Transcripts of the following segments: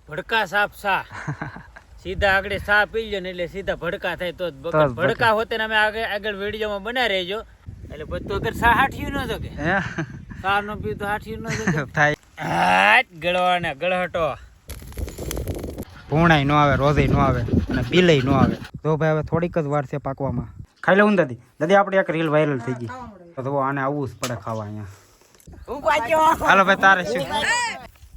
ભડકા સાપ સા સીધા આગળ સા પી લ્યો ને એટલે સીધા ભડકા થાય તો જ બકે. ભડકા હોતે ને અમે આગળ વિડીયોમાં બનાવી રહેજો એટલે બધું અગર સા હાઠ્યું ન તો કે સા નો પીવું તો હાઠ્યું ન તો થાય. ગળવાના ગળહટો ભૂણાઈ ન આવે, રોજઈ ન આવે અને બિલઈ ન આવે. તો ભાઈ હવે થોડીક જ વાર છે પાકવામાં. ખાઈ લઉં દાદી. દાદી આપણે એક રીલ વાયરલ થઈ ગઈ તો આને આવવું જ પડે ખાવા અહીંયા. હાલો ભાઈ તારે શું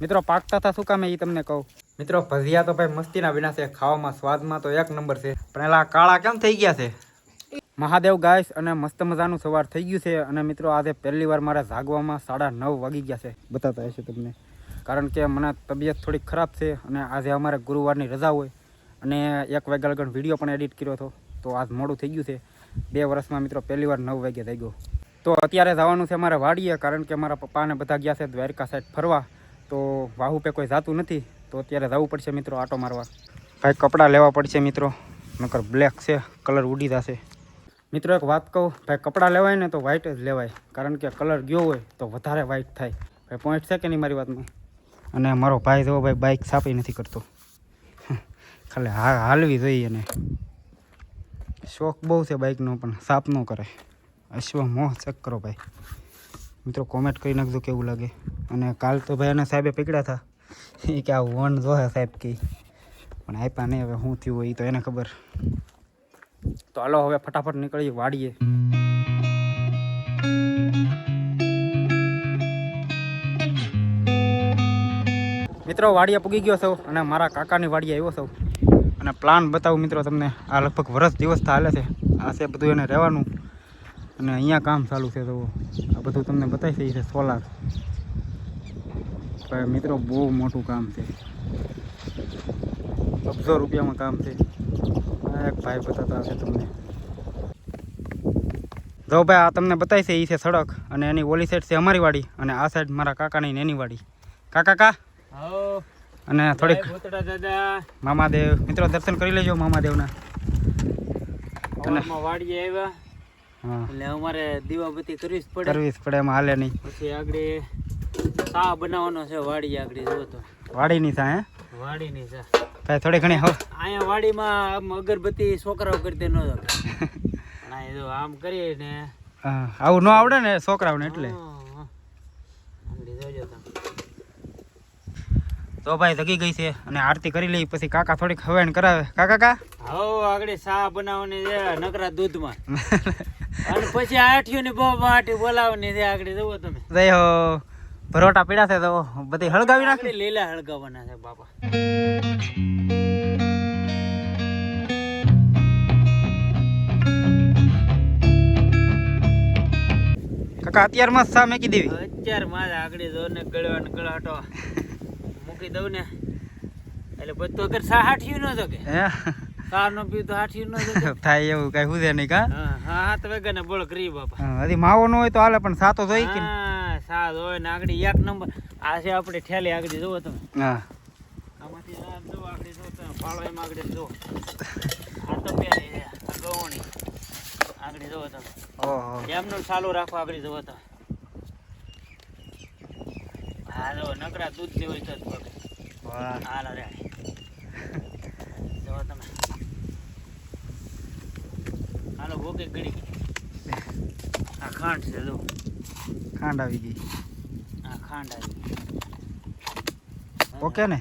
મિત્રો પાકતા હતા શું કામે એ તમને કહું. મિત્રો ભજીયા તો ભાઈ મસ્તીના વિના છે, ખાવામાં સ્વાદમાં તો એક નંબર છે, પણ એલા કાળા કેમ થઈ ગયા છે. મહાદેવ ગાઈસ અને મસ્ત મજાનું સવાર થઈ ગયું છે. અને મિત્રો આજે પહેલી વાર મારે જાગવામાં 9:30 વાગી ગયા છે. બતાતા હશે તમને, કારણ કે મને તબિયત થોડીક ખરાબ છે અને આજે અમારે ગુરુવારની રજા હોય અને 1 વાગ્યા લગન વિડીયો પણ એડિટ કર્યો હતો તો આજ મોડું થઈ ગયું છે. 2 વર્ષમાં મિત્રો પહેલી વાર 9 વાગે થઈ ગયો. તો અત્યારે જવાનું છે મારે વાડીએ, કારણ કે મારા પપ્પાને બધા ગયા છે દ્વારકા સાઈડ ફરવા, તો વાહુ પે કોઈ જાતું નથી તો અત્યારે જવું પડશે મિત્રો આટો મારવા. ભાઈ કપડાં લેવા પડશે મિત્રો, નકર બ્લેક છે કલર ઉડી જશે. મિત્રો એક વાત કહું, ભાઈ કપડાં લેવાય ને તો વ્હાઈટ જ લેવાય, કારણ કે કલર ગયો હોય તો વધારે વ્હાઈટ થાય. ભાઈ પોઈન્ટ છે કે નહીં મારી વાતમાં. અને મારો ભાઈ જો ભાઈ બાઇક સાપી નથી કરતો, ખાલી હાલવી જોઈએ. અને શોખ બહુ છે બાઇકનો પણ સાપ ન કરે. અશ્વ મોહ ચેક કરો ભાઈ. મિત્રો કોમેન્ટ કરી નાખજો કેવું લાગે. અને કાલ તો ભાઈ એને સાહેબે પકડ્યા હતા એ કે આ વન જોહે સાહેબ કે, પણ આપ્યા નહીં. હવે શું થયું હોય એ તો એને ખબર. તો હાલો હવે ફટાફટ નીકળી વાડીએ. મિત્રો વાડીએ પૂગી ગયો છું અને મારા કાકાની વાડીએ આવ્યો છું અને પ્લાન બતાવું મિત્રો તમને. આ લગભગ વર્ષ દિવસ હાલે છે. આ છે બધું એને રહેવાનું અને અહીંયા કામ ચાલુ છે. તો આ બધું તમને બતાવી છે સોલાર. ભાઈ મિત્રો બહુ મોટું કામ છે, અબજો રૂપિયામાં કામ છે. એક ભાઈ બતાતા હશે તમને. જો ભાઈ આ તમને બતાવી છે એ છે સડક અને એની ઓલી સાઈડ છે અમારી વાડી અને આ સાઈડ મારા કાકાની એની વાડી. કાકા અને થોડીક મામાદેવ. મિત્રો દર્શન કરી લેજો મામાદેવના. વાડીએ આવ્યા એટલે અમારે દીવાબત્તી કરવી જ પડે, એમાં હાલે નહીં. પછી આગળ ચા બનાવવાનો છે વાડી આગળ. જો તો વાડીની ચા. વાડીની ચા ભાઈ થોડી ઘણી અહીંયા વાડીમાં અગરબત્તી છોકરાઓ કરતી ન પણ જો આમ કરીને આવું ન આવડે ને છોકરાઓને એટલે. જોજો તમે તો ભાઈ જગી ગઈ છે અને આરતી કરી લઈ પછી કાકા થોડીક હવેણ કરાવે. કાકા આગળ ચા બનાવવાની છે નકરા દૂધમાં અને પછી આઠિયો ની બાટી બોલાવવાની છે આગળ. જુઓ તમે જય હો. પરોટા પીડા છે તો બધી હળગાવી નાખી. લીલા હળગાવવાના છે બાપા. કાકા અત્યારમાં ચા મેકી દેવી? અત્યારમાં આગળ જો ને ગળવાનો ગળાટો મૂકી દઉં ને એટલે બધું અગર સા હાઠ્યું ન તો કે સા નો પીવું તો હાઠ્યું ન તો થાય એવું કઈ હુદે નહીં. કા 7 વાગ્યા ને બોલ કરી બાપા. હજી માવો ન હોય તો હાલે પણ સા તો જોઈ કે સા હોય ને આગળ 1 નંબર. આ છે આપણે ઠેલી આગળ. જુઓ તમે. હા આમાંથી જો આગળ જો તમે ફાળો એમાં આગળ જો આ તો પેલી છે આ ગવણી આગળ. જુઓ તમે. ઓહો એમનું ચાલુ રાખો આગળ. જુઓ તમે. હા જો નકરા દૂધ જેવું છે જ પગ. વાહ હાલ રે. જુઓ તમે. હાલો ભોકે ગળી. આ ખાંડ છે. જો ખાંડ આવી ગઈ. આ ખાંડ આવી ગઈ. ઓકે ને.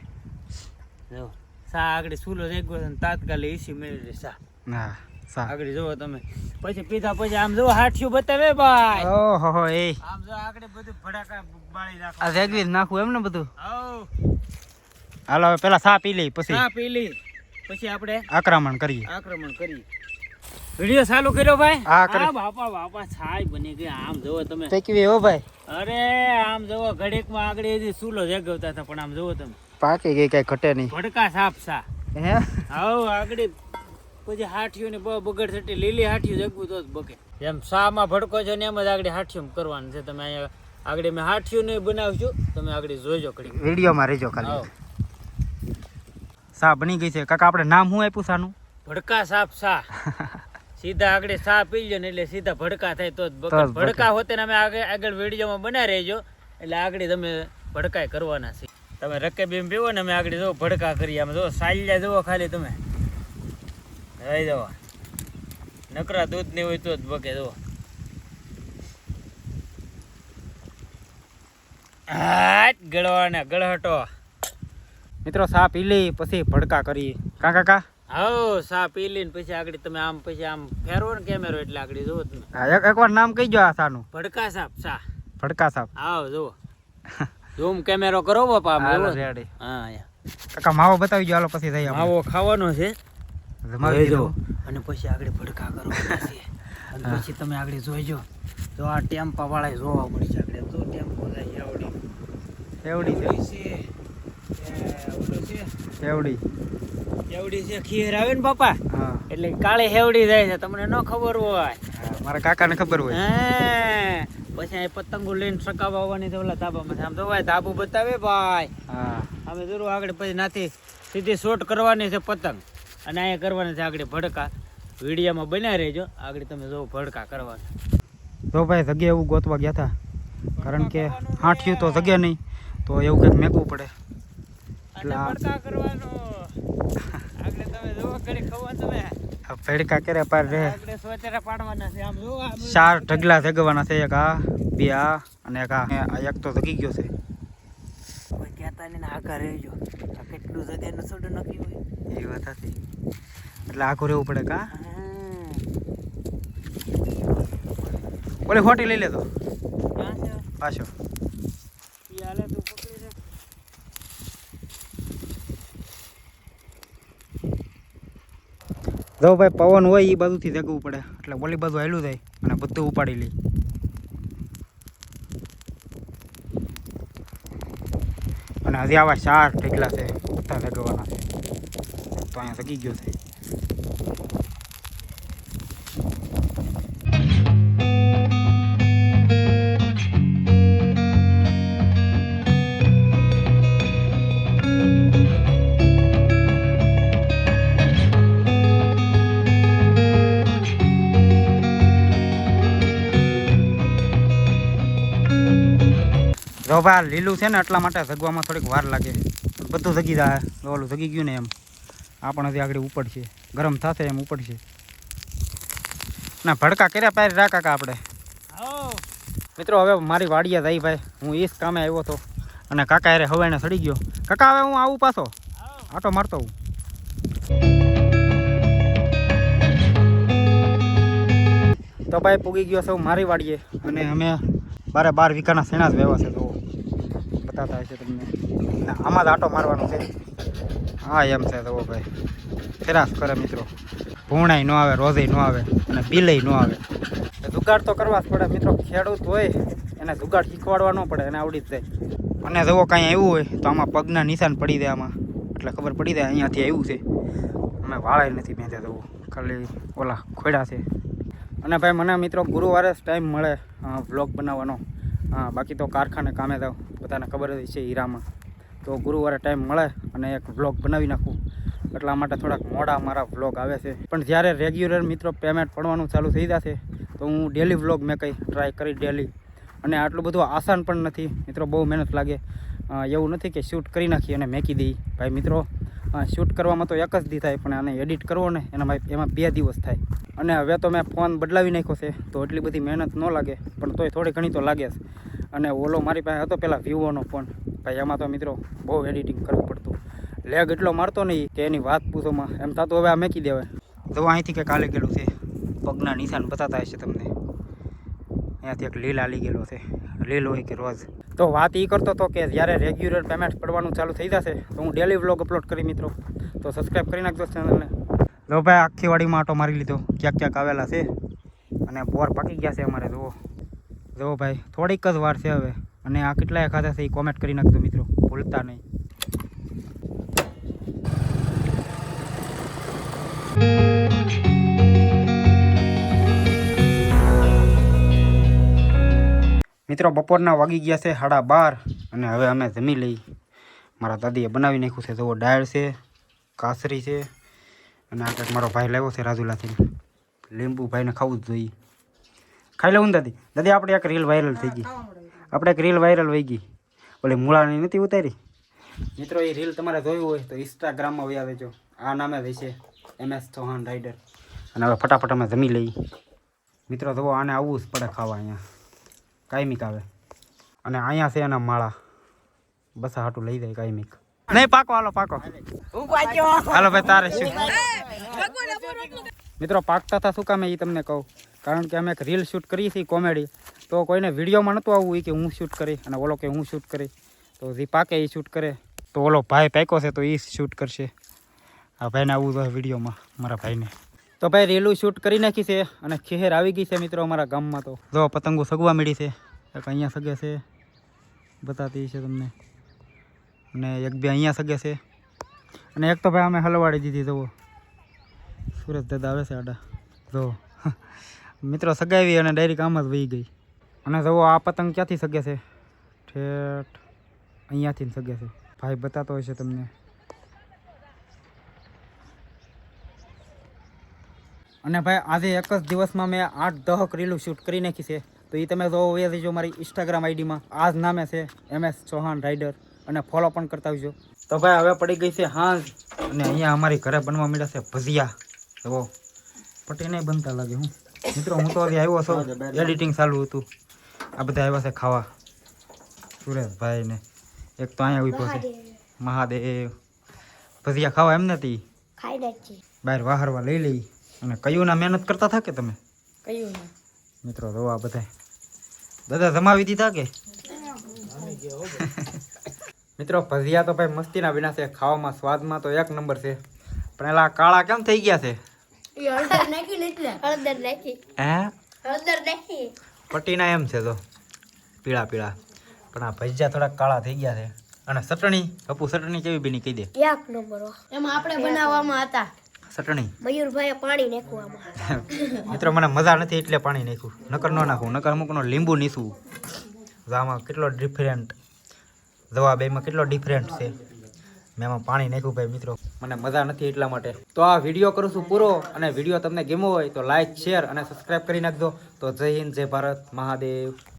જો સા આગળ સૂલો રેગો તાત્કાલિક એસી મેળવી સા. હા સા આગળ જુઓ તમે. પછી પીધા પછી આમ જો હાઠિયું બતાવે ભાઈ. ઓહો એ આમ જો આગળ બધું ભડાકા બાળી નાખો. આ રેગવી નાખું એમ ને બધું. આવ હાલો હવે પેલા સા પી લઈ પછી સા પી લઈ પછી આપણે આક્રમણ કરીએ. વિડિયો ચાલુ કર્યો ભાઈ. હા બાપા છાય બની ગઈ. આમ જોવો તમે. પેકવી હો ભાઈ. અરે આમ જોવો ઘડીકમાં આગળ સૂલો જગવતા હતા પણ આમ જોવો તમે પાકી ગઈ કઈ ઘટે નહીં. ભડકા સાપ સા. હે હાવ આગળ પછી હાઠિયું ને બગડ થતી લીલી હાઠિયું જગવું તો જ બકે. એમ સા માં ભડકો છે ને એમ જ આગળ હાઠિયું કરવાનું છે. તમે અહીંયા આગળ મેં હાઠિયું ને બનાવશું તમે આગળ જોઈજો ઘડી વિડીયોમાં રહેજો ખાલી. સા બની ગઈ છે. કાકા આપણે નામ શું આપ્યું સાનું? ભડકા સાપ સા. સીધા આગળ સા પી લ્યો ને એટલે સીધા ભડકા થાય તો જ બકે. ભડકા હોતે ને અમે આગળ વિડીયોમાં બનાવી રહેજો એટલે આગળ તમે ભડકાય કરવાના છે. તમે રકેબીમ પીવો ને અમે આગળ જો ભડકા કરી આમ જો સાલ્યા જુઓ ખાલી તમે રહી જવો નકરા દૂધ નહીં હોય તો જ બકે જુઓ ગળવાના ગળહટો મિત્રો સા પી લઈ પછી ભડકા કરી કાકા હાઉ સા પી લઈને પછી આગળ તમે આમ પછી આમ ફેરવો ને કેમેરો એટલે આગળ જુઓ તમે એકવાર નામ કહી જો આ સાનું ભડકા સાપ સા ભડકા સાપ આવ જુઓ ઝૂમ કેમેરો કરો બાપા રેડી હા કાકા માવો બતાવી જો હાલો પછી થઈ માવો ખાવાનો છે જમાવી દો અને પછી આગળ ભડકા કરો અને પછી તમે આગળ જોઈજો તો આ ટેમ્પા વાળા જોવા મળશે આગળ તો ટેમ્પો જાય એવડી છે એવડી છે ખીર આવે ને બાપા હા એટલે કાળી હેવડી જાય છે તમને ન ખબર હોય મારા કાકાને ખબર હોય હા પછી અહીં પતંગો લઈને સકાવા આવવાની ઓલા ધાબામાં આમ તો ભાઈ ધાબુ બતાવે ભાઈ હા અમે જરૂર આગળ પછી નાથી સીધી શોટ કરવાની છે પતંગ અને અહીંયા કરવાના છે આગળ ભડકા વિડીયોમાં બન્યા રહેજો આગળ તમે જો ભડકા કરવાના તો ભાઈ જગ્યા એવું ગોતવા ગયા હતા કારણ કે હાંઠ્યું તો જગ્યા નહીં તો એવું કંઈક મેકવું પડે એટલે ભડકા કરવાનું આગળ તમે જો ઘડી ખબર તમે ભડકા કરે પાર રે આગળ સોચરા પાડવાના છે આમ જો 4 ઢગલા જગવાના છે એક આ બે આ અને એક આ એક તો જગી ગયો છે કોઈ કહેતા નહીં આગળ રહેજો આ કેટલું જગ્યાનું સોડું નક્કી હોય એ વાત હતી એટલે આખું રહેવું પડે કા ઓલી હોટી લઈ લેતો ક્યાં છે પાછો ઈ હાલે તું પકડી લે જો ભાઈ પવન હોય એ બાજુથી જગવું પડે એટલે ઓલી બાજુ હાલ્યું જાય અને બધું ઉપાડી લે અને હજી આવા 4 ઢગલા છે બધા જગવાના છે તો અહીંયા જગી ગયો છે જો ભાઈ લીલું છે ને એટલા માટે જગવામાં થોડીક વાર લાગે બધું જગી જાય ઓલું જગી ગયું ને એમ આ પણ હજી આગળ ઉપડશે ગરમ થશે એમ ઉપડશે ના ભડકા કર્યા પાર રા કાકા આપણે મિત્રો હવે મારી વાડીએ જાય ભાઈ હું એ જ કામે આવ્યો હતો અને કાકા અરે હવાઈને સડી ગયો કાકા હવે હું આવું પાછો આટો મારતો હું તો ભાઈ પૂગી ગયો છું મારી વાડીએ અને અમે 12 વીઘાના શેણા જ વેવા છે તો બતાતા હશે તમને આમાં જ આટો મારવાનો છે હા એમ છે તો ભાઈ ફેરાશ કરે મિત્રો ભૂણાઈ ન આવે રોજે ન આવે અને બિલય ન આવે જુગાડ તો કરવા જ પડે મિત્રો ખેડૂત હોય એને જુગાડ શીખવાડવા ન પડે એને આવડી જ જાય અને જુઓ કાંઈ આવ્યું હોય તો આમાં પગના નિશાન પડી જાય આમાં એટલે ખબર પડી જાય અહીંયાથી આવ્યું છે અમે વાળાય નથી મેં જવું ખાલી ઓલા ખોડા છે અને ભાઈ મને મિત્રો ગુરુવારે જ ટાઈમ મળે વ્લોગ બનાવવાનો બાકી તો કારખાને કામે જાવ બધાને ખબર જ છે હીરામાં તો ગુરુવારે ટાઈમ મળે અને એક વ્લોગ બનાવી નાખું એટલા માટે થોડાક મોડા મારા વ્લોગ આવે છે પણ જ્યારે રેગ્યુલર મિત્રો પેમેન્ટ પડવાનું ચાલુ થઈ જશે તો હું ડેલી વ્લોગ મેં કંઈ ટ્રાય કરી ડેલી અને આટલું બધું આસાન પણ નથી મિત્રો બહુ મહેનત લાગે એવું નથી કે શૂટ કરી નાખી અને મેકી દઈ ભાઈ મિત્રો શૂટ કરવામાં તો એક જ દી થાય પણ આને એડિટ કરવો ને એમાં 2 દિવસ થાય અને હવે તો મેં ફોન બદલાવી નાખ્યો છે તો એટલી બધી મહેનત ન લાગે પણ તોય થોડી ઘણી તો લાગે છે અને ઓલો મારી પાસે હતો પહેલાં વિવોનો ફોન ભાઈ એમાં તો મિત્રો બહુ એડિટિંગ કરવું પડતું લેગ એટલો મારતો નહીં કે એની વાત પૂછોમાં એમ થતું હવે આ મેકી દેવાય તો અહીંથી કંઈક હાલી ગયેલું છે પગના નિશાન બતાતા હશે તમને અહીંયાથી એક લીલ હાલી ગયેલો છે લીલ હોય કે રોજ તો વાત એ કરતો હતો કે જ્યારે રેગ્યુલર પેમેન્ટ પડવાનું ચાલુ થઈ જશે તો હું ડેલી વ્લોગ અપલોડ કરી મિત્રો તો સબસ્ક્રાઈબ કરી નાખજો ચેનલને જો ભાઈ આખી વાડીમાં આટો મારી લીધો ક્યાંક ક્યાંક આવેલા છે અને બોર પાકી ગયા છે અમારે જુઓ ભાઈ થોડીક જ વાર છે હવે અને આ કેટલાય ખાધા છે એ કોમેન્ટ કરી નાખજો મિત્રો ભૂલતા નહીં મિત્રો બપોરના વાગી ગયા છે 12:30 અને હવે અમે જમી લઈ મારા દાદીએ બનાવી નાખ્યું છે જુઓ દાળ છે કાસરી છે અને આ કંઈક મારો ભાઈ લાવ્યો છે રાજુલાથી લીંબુ ભાઈને ખાવું જ જોઈએ ખાઈ લેવું ને દાદી આપણે એક રીલ વાયરલ થઈ ગઈ આપણે એક રીલ વાયરલ વહી ગઈ ઓલી મૂળાની નથી ઉતારી મિત્રો એ રીલ તમારે જોયું હોય તો ઇન્સ્ટાગ્રામમાં વયા દેજો. આ નામે જ છે MS ચૌહાણ રાઇડર. અને હવે ફટાફટ અમે જમી લઈ. મિત્રો જુઓ આને આવવું જ પડે ખાવા અહીંયા કાયમિક આવે. અને અહીંયા છે એના માળા બસ હાટું લઈ જાય કાયમિક. નહીં પાકો હાલો પાકો હાલો ભાઈ તારે શું મિત્રો પાકતા હતા શું કામે એ તમને કહું. કારણ કે અમે એક રીલ શૂટ કરીએ છીએ કોમેડી. તો કોઈને વિડીયોમાં નહોતું આવવું એ કે હું શૂટ કરી અને ઓલો કે હું શૂટ કરી. તો જે પાકે એ શૂટ કરે તો ઓલો ભાઈ પાક્યો છે તો એ શૂટ કરશે. આ ભાઈને આવવું જોઈએ વિડીયોમાં મારા ભાઈને. તો ભાઈ રીલું શૂટ કરી નાખી છે અને ખેર આવી ગઈ છે મિત્રો અમારા ગામમાં. તો જો પતંગો સગવા મળી છે. એક અહીંયા સગે છે બતાતી છે તમને અને એક બે અહીંયા સગે છે અને એક તો ભાઈ અમે હલવાડી દીધી. જુઓ સુરત દાદા આવે છે આડા જો મિત્રો સગાવી અને ડાયરેક્ટ આમ જ વહી ગઈ. અને જુઓ આ પતંગ ક્યાંથી સગે છે ઠેઠ અહીંયાથી સગે છે. ભાઈ બતાતો હોય છે તમને. અને ભાઈ આજે એક જ દિવસમાં મેં 8-10 રીલું શૂટ કરી નાખી છે. તો એ તમે જોવો એ જો મારી ઇન્સ્ટાગ્રામ આઈડીમાં આ જ નામે છે MS ચૌહાણ રાઇડર અને ફોલો પણ કરતા આવજો. તો ભાઈ હવે પડી ગઈ છે હાંજ અને અહીંયા અમારી ઘરે બનવા મળ્યા છે ભજીયા. જુઓ પટી નહીં બનતા લાગે હું મિત્રો. હું તો હજી આવ્યો છું એડિટિંગ ચાલુ હતું. આ બધા આવ્યા છે ખાવા સુરેશભાઈ ને એક તો અહીંયા ઉભો છે મહાદેવ. ભજીયા ખાવા એમ નથી બહાર વાહરવા લઈ લઈ. અને કયું ના મહેનત કરતા થા કે તમે કયું મિત્રો જોવા બધા દાદા જમાવી દીધા કે મિત્રો ભજીયા તો ભાઈ મસ્તીના વિના છે. ખાવામાં સ્વાદમાં તો એક નંબર છે. પણ એલા કાળા કેમ થઈ ગયા છે હળદર નાખી એટલે હળદર નાખી હે હળદર નાખી પટ્ટીના એમ છે તો પીળા પીળા. પણ આ ભજીયા થોડા કાળા થઈ ગયા છે. અને ચટણી અપુ ચટણી કેવી બની કહી દે. એક નંબર એમાં આપણે બનાવવામાં હતા ચટણી મયુરભાઈએ પાણી નાખવામાં. મિત્રો મને મજા નથી એટલે પાણી નાખ્યું. નકર ન નાખું નકર અમુકનો લીંબુ નીસવું. આમાં કેટલો ડિફરન્ટ દવા બેમાં કેટલો ડિફરન્ટ છે. મેં એમાં પાણી નાખ્યું ભાઈ મિત્રો મને મજા નથી એટલા માટે. તો આ વિડીયો કરું છું પૂરો. અને વિડીયો તમને ગમ્યો હોય તો લાઈક શેર અને સબસ્ક્રાઈબ કરી નાખજો. તો જય હિન્દ જય ભારત મહાદેવ.